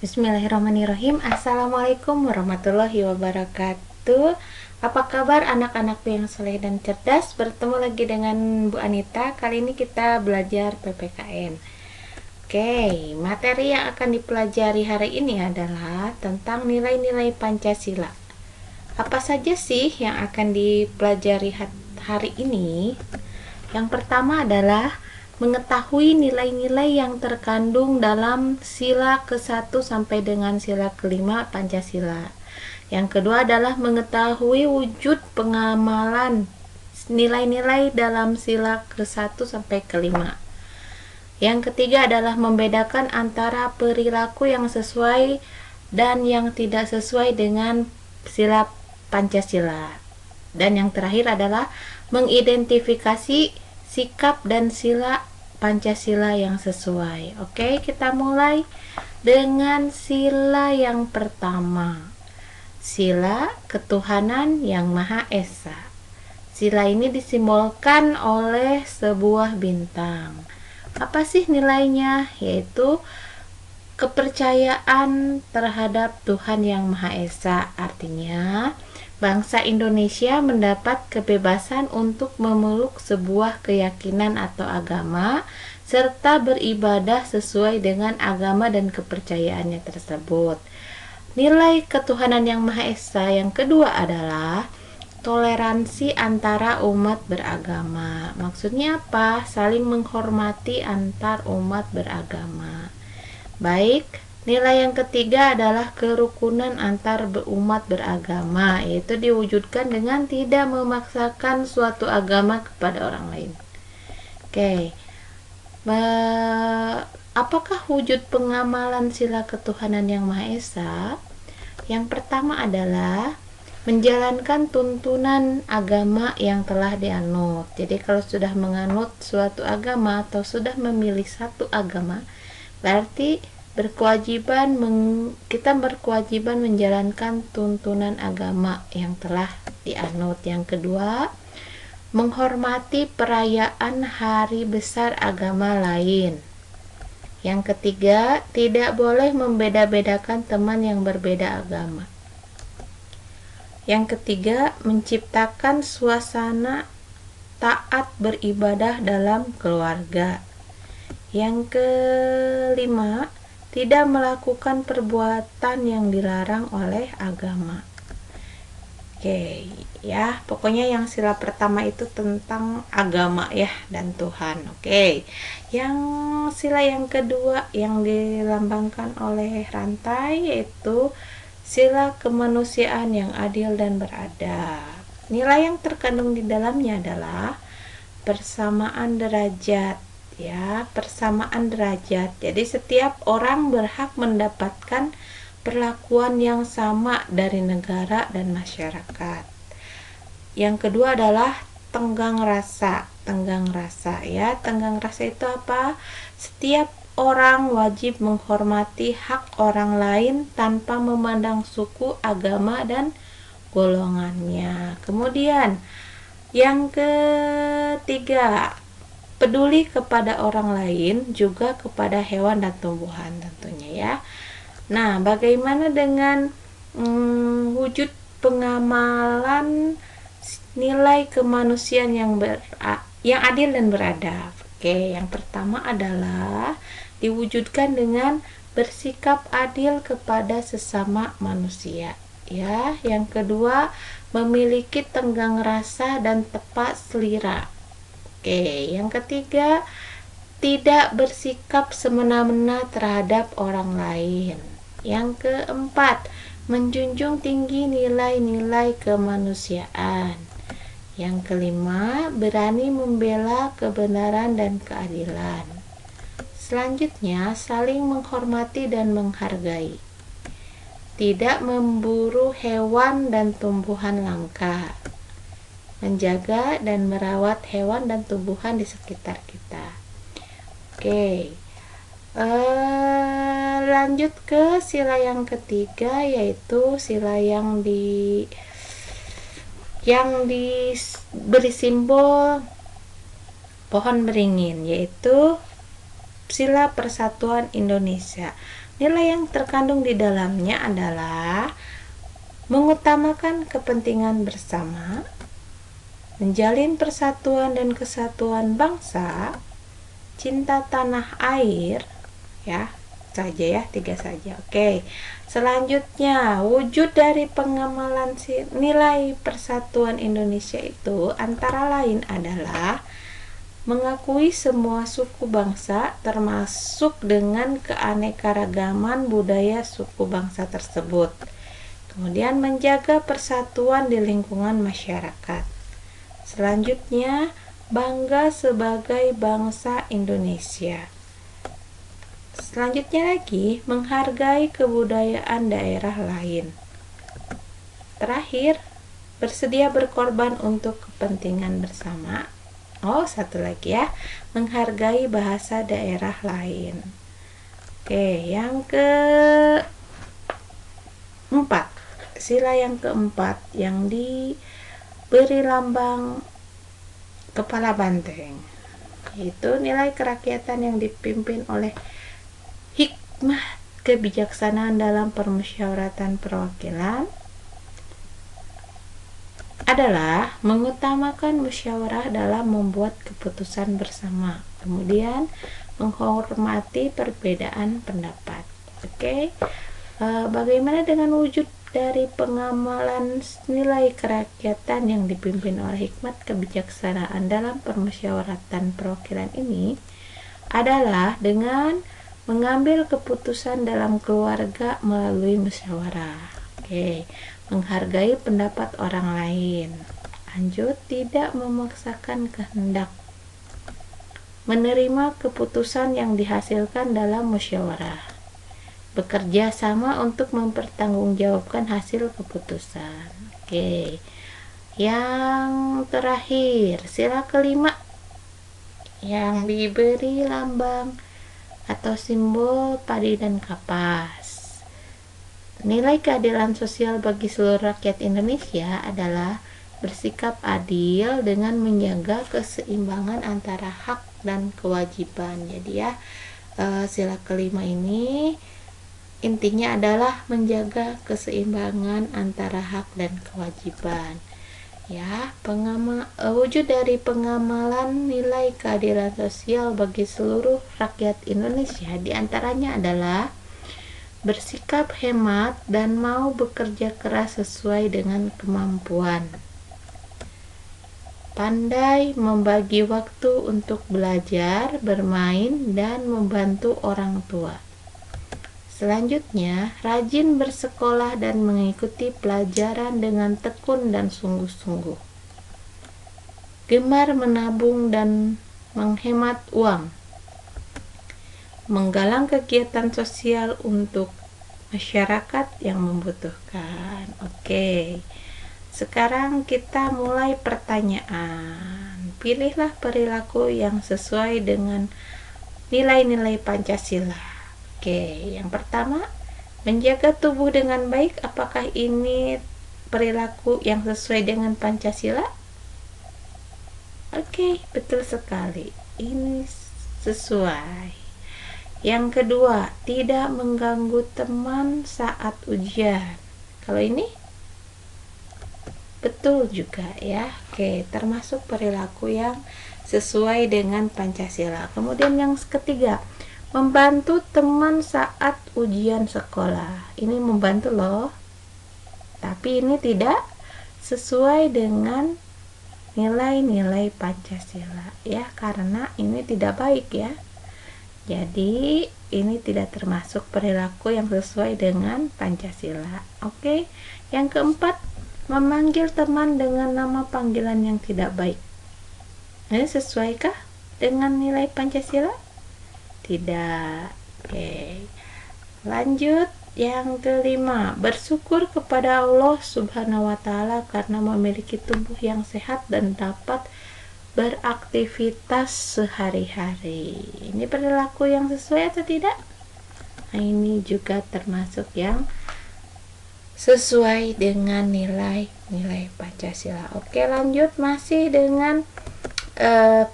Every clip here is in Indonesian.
Bismillahirrahmanirrahim. Assalamualaikum warahmatullahi wabarakatuh. Apa kabar anak-anakku yang soleh dan cerdas? Bertemu lagi dengan Bu Anita. Kali ini kita belajar PPKN. Oke, materi yang akan dipelajari hari ini adalah tentang nilai-nilai Pancasila. Apa saja sih yang akan dipelajari hari ini? Yang pertama adalah mengetahui nilai-nilai yang terkandung dalam sila ke-1 sampai dengan sila ke-5 Pancasila. Yang kedua adalah mengetahui wujud pengamalan nilai-nilai dalam sila ke-1 sampai ke-5. Yang ketiga adalah membedakan antara perilaku yang sesuai dan yang tidak sesuai dengan sila Pancasila. Dan yang terakhir adalah mengidentifikasi sikap dan sila Pancasila yang sesuai. Oke, kita mulai dengan sila yang pertama. Sila ketuhanan yang Maha Esa. Sila ini disimbolkan oleh sebuah bintang. Apa sih nilainya? Yaitu kepercayaan terhadap Tuhan yang Maha Esa. Artinya, bangsa Indonesia mendapat kebebasan untuk memeluk sebuah keyakinan atau agama serta beribadah sesuai dengan agama dan kepercayaannya tersebut. Nilai ketuhanan yang Maha Esa yang kedua adalah toleransi antara umat beragama. Maksudnya apa? Saling menghormati antar umat beragama. Baik, nilai yang ketiga adalah kerukunan antar umat beragama, yaitu diwujudkan dengan tidak memaksakan suatu agama kepada orang lain. Oke, apakah wujud pengamalan sila ketuhanan yang Maha Esa? Yang pertama adalah menjalankan tuntunan agama yang telah dianut. Jadi kalau sudah menganut suatu agama atau sudah memilih satu agama, berarti kita berkewajiban menjalankan tuntunan agama yang telah dianut. Yang kedua, menghormati perayaan hari besar agama lain. Yang ketiga, tidak boleh membeda-bedakan teman yang berbeda agama. Yang ketiga, menciptakan suasana taat beribadah dalam keluarga. Yang kelima, tidak melakukan perbuatan yang dilarang oleh agama. Oke, ya, pokoknya yang sila pertama itu tentang agama ya dan Tuhan. Oke. Yang sila yang kedua yang dilambangkan oleh rantai yaitu sila kemanusiaan yang adil dan beradab. Nilai yang terkandung di dalamnya adalah persamaan derajat. Ya, persamaan derajat. Jadi setiap orang berhak mendapatkan perlakuan yang sama dari negara dan masyarakat. Yang kedua adalah tenggang rasa. Tenggang rasa ya. Tenggang rasa itu apa? Setiap orang wajib menghormati hak orang lain tanpa memandang suku, agama, dan golongannya. Kemudian yang ketiga, peduli kepada orang lain, juga kepada hewan dan tumbuhan tentunya ya. Nah, bagaimana dengan wujud pengamalan nilai kemanusiaan yang adil dan beradab? Oke, yang pertama adalah diwujudkan dengan bersikap adil kepada sesama manusia. Ya, yang kedua, memiliki tenggang rasa dan tepat selera. Oke, yang ketiga, tidak bersikap semena-mena terhadap orang lain. Yang keempat, menjunjung tinggi nilai-nilai kemanusiaan. Yang kelima, berani membela kebenaran dan keadilan. Selanjutnya, saling menghormati dan menghargai. Tidak memburu hewan dan tumbuhan langka. Menjaga dan merawat hewan dan tumbuhan di sekitar kita. Oke, lanjut ke sila yang ketiga yaitu sila yang diberi simbol pohon beringin, yaitu Sila Persatuan Indonesia. Nilai yang terkandung di dalamnya adalah mengutamakan kepentingan bersama, menjalin persatuan dan kesatuan bangsa, cinta tanah air, ya saja ya, 3 saja. Oke, selanjutnya wujud dari pengamalan nilai persatuan Indonesia itu antara lain adalah mengakui semua suku bangsa termasuk dengan keanekaragaman budaya suku bangsa tersebut. Kemudian menjaga persatuan di lingkungan masyarakat. Selanjutnya, bangga sebagai bangsa Indonesia. Selanjutnya lagi, menghargai kebudayaan daerah lain. Terakhir, bersedia berkorban untuk kepentingan bersama. Oh, satu lagi ya, menghargai bahasa daerah lain. Oke, yang keempat, sila yang keempat yang diberi lambang kepala banteng, yaitu nilai kerakyatan yang dipimpin oleh hikmah kebijaksanaan dalam permusyawaratan perwakilan adalah mengutamakan musyawarah dalam membuat keputusan bersama, kemudian menghormati perbedaan pendapat. Oke. Bagaimana dengan wujud dari pengamalan nilai kerakyatan yang dipimpin oleh hikmat kebijaksanaan dalam permusyawaratan perwakilan ini adalah dengan mengambil keputusan dalam keluarga melalui musyawarah. Oke, menghargai pendapat orang lain. Lanjut, tidak memaksakan kehendak. Menerima keputusan yang dihasilkan dalam musyawarah. Bekerja sama untuk mempertanggungjawabkan hasil keputusan. Oke. Yang terakhir, sila kelima yang diberi lambang atau simbol padi dan kapas. Nilai keadilan sosial bagi seluruh rakyat Indonesia adalah bersikap adil dengan menjaga keseimbangan antara hak dan kewajiban. Jadi ya, sila kelima ini intinya adalah menjaga keseimbangan antara hak dan kewajiban. Ya, wujud dari pengamalan nilai keadilan sosial bagi seluruh rakyat Indonesia diantaranya adalah bersikap hemat dan mau bekerja keras sesuai dengan kemampuan. Pandai membagi waktu untuk belajar, bermain, dan membantu orang tua. Selanjutnya, rajin bersekolah dan mengikuti pelajaran dengan tekun dan sungguh-sungguh. Gemar menabung dan menghemat uang. Menggalang kegiatan sosial untuk masyarakat yang membutuhkan. Oke. Sekarang kita mulai pertanyaan. Pilihlah perilaku yang sesuai dengan nilai-nilai Pancasila. Oke, yang pertama, menjaga tubuh dengan baik. Apakah ini perilaku yang sesuai dengan Pancasila? Oke, betul sekali. Ini sesuai. Yang kedua, tidak mengganggu teman saat ujian. Kalau ini betul juga ya. Oke, termasuk perilaku yang sesuai dengan Pancasila. Kemudian yang ketiga, membantu teman saat ujian sekolah. Ini membantu loh. Tapi ini tidak sesuai dengan nilai-nilai Pancasila ya, karena ini tidak baik ya. Jadi ini tidak termasuk perilaku yang sesuai dengan Pancasila. Oke. Yang keempat, memanggil teman dengan nama panggilan yang tidak baik. Ini sesuaikah dengan nilai Pancasila? Tidak. Oke. Lanjut yang kelima, bersyukur kepada Allah Subhanahu wa taala karena memiliki tubuh yang sehat dan dapat beraktivitas sehari-hari. Ini perilaku yang sesuai atau tidak? Nah, ini juga termasuk yang sesuai dengan nilai-nilai Pancasila. Oke, lanjut masih dengan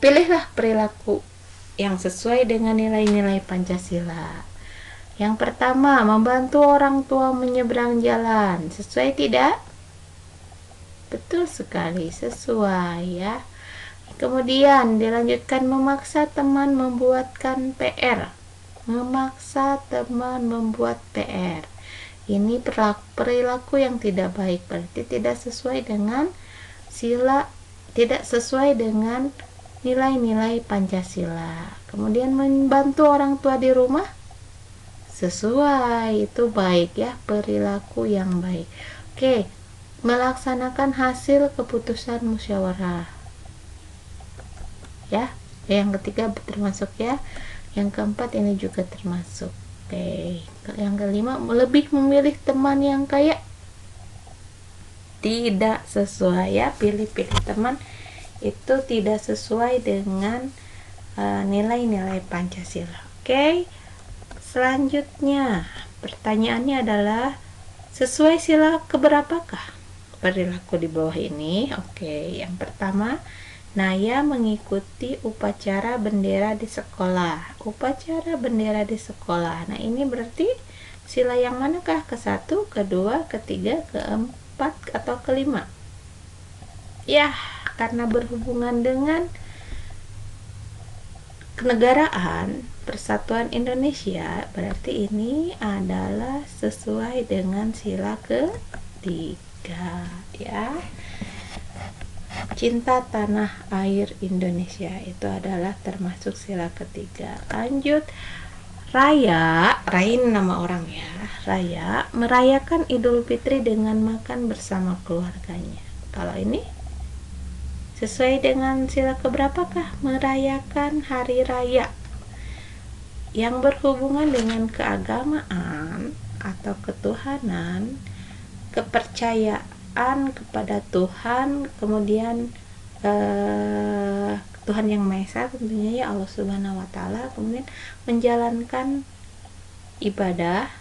pilihlah perilaku yang sesuai dengan nilai-nilai Pancasila. Yang pertama, membantu orang tua menyeberang jalan. Sesuai tidak? Betul sekali, sesuai ya. Kemudian dilanjutkan, memaksa teman membuatkan PR. Memaksa teman membuat PR. Ini perilaku yang tidak baik, berarti tidak sesuai dengan sila, tidak sesuai dengan nilai-nilai Pancasila. Kemudian membantu orang tua di rumah, sesuai, itu baik ya, perilaku yang baik. Oke, melaksanakan hasil keputusan musyawarah ya. Yang ketiga termasuk ya. Yang keempat ini juga termasuk. Oke, yang kelima, lebih memilih teman yang kaya, tidak sesuai ya. Pilih-pilih teman itu tidak sesuai dengan nilai-nilai Pancasila. Oke, selanjutnya pertanyaannya adalah, sesuai sila keberapakah perilaku di bawah ini? Oke, yang pertama, Naya mengikuti upacara bendera di sekolah. Upacara bendera di sekolah. Nah, ini berarti sila yang manakah? Ke-1, kedua, ketiga, keempat, atau kelima? Ya, karena berhubungan dengan kenegaraan Persatuan Indonesia, berarti ini adalah sesuai dengan sila ketiga ya. Cinta tanah air Indonesia itu adalah termasuk sila ketiga. Lanjut, Raya ini nama orang ya. Raya merayakan Idul Fitri dengan makan bersama keluarganya. Kalau ini sesuai dengan sila keberapakah? Merayakan hari raya yang berhubungan dengan keagamaan atau ketuhanan, kepercayaan kepada Tuhan, kemudian Tuhan yang Maha Esa tentunya ya, Allah Subhanahu wa Ta'ala, kemudian menjalankan ibadah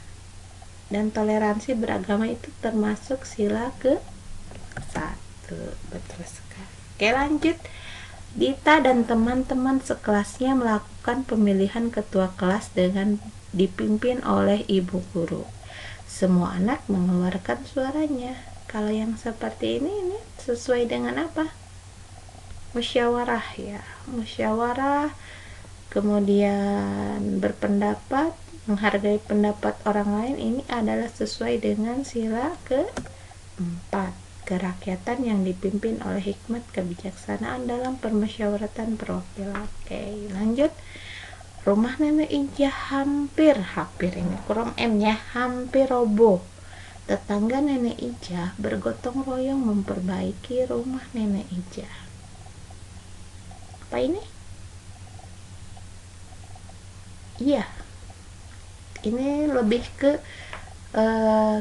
dan toleransi beragama, itu termasuk sila ke-1. Betul sekali. Oke, lanjut. Dita dan teman-teman sekelasnya melakukan pemilihan ketua kelas dengan dipimpin oleh ibu guru. Semua anak mengeluarkan suaranya. Kalau yang seperti ini sesuai dengan apa? Musyawarah ya. Musyawarah, kemudian berpendapat, menghargai pendapat orang lain, ini adalah sesuai dengan sila ke-4. Kerakyatan yang dipimpin oleh hikmat kebijaksanaan dalam permusyawaratan perwakilan. Oke, lanjut. Rumah nenek Ija hampir ini kurang M ya, hampir roboh. Tetangga nenek Ija bergotong royong memperbaiki rumah nenek Ija. Apa ini? Iya, ini lebih ke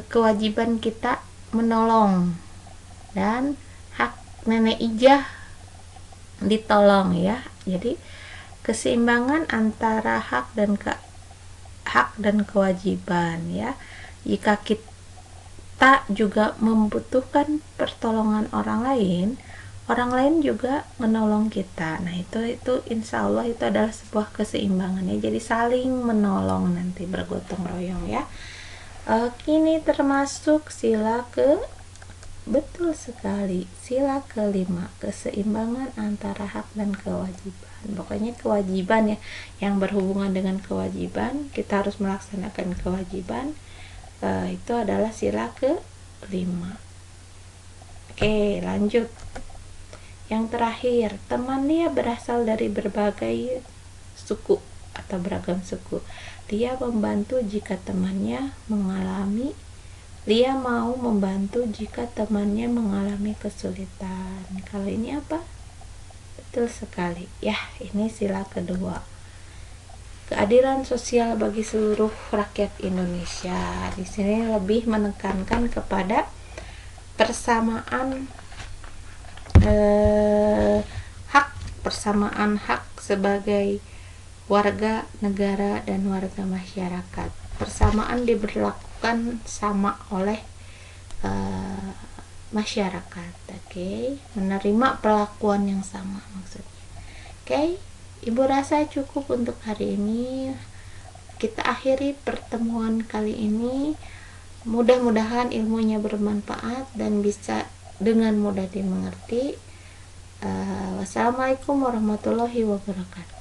kewajiban kita menolong dan hak nenek Ija ditolong ya. Jadi keseimbangan antara hak dan kewajiban ya. Jika kita juga membutuhkan pertolongan orang lain juga menolong kita. Nah, itu insya Allah itu adalah sebuah keseimbangan ya. Jadi saling menolong, nanti bergotong royong ya. Kini termasuk sila betul sekali, sila kelima, keseimbangan antara hak dan kewajiban. Pokoknya kewajiban ya, yang berhubungan dengan kewajiban, kita harus melaksanakan kewajiban, itu adalah sila kelima. Oke, lanjut. Yang terakhir, teman dia berasal dari berbagai suku atau beragam suku. Dia membantu jika temannya dia mau membantu jika temannya mengalami kesulitan. Kalau ini apa? Betul sekali. Ya, ini sila kedua. Keadilan sosial bagi seluruh rakyat Indonesia. Di sini lebih menekankan kepada persamaan hak sebagai warga negara dan warga masyarakat. Persamaan diberlakukan sama oleh masyarakat. Oke, menerima perlakuan yang sama maksudnya. Oke, Ibu rasa cukup untuk hari ini. Kita akhiri pertemuan kali ini. Mudah-mudahan ilmunya bermanfaat dan bisa dengan mudah dimengerti. Wassalamualaikum warahmatullahi wabarakatuh.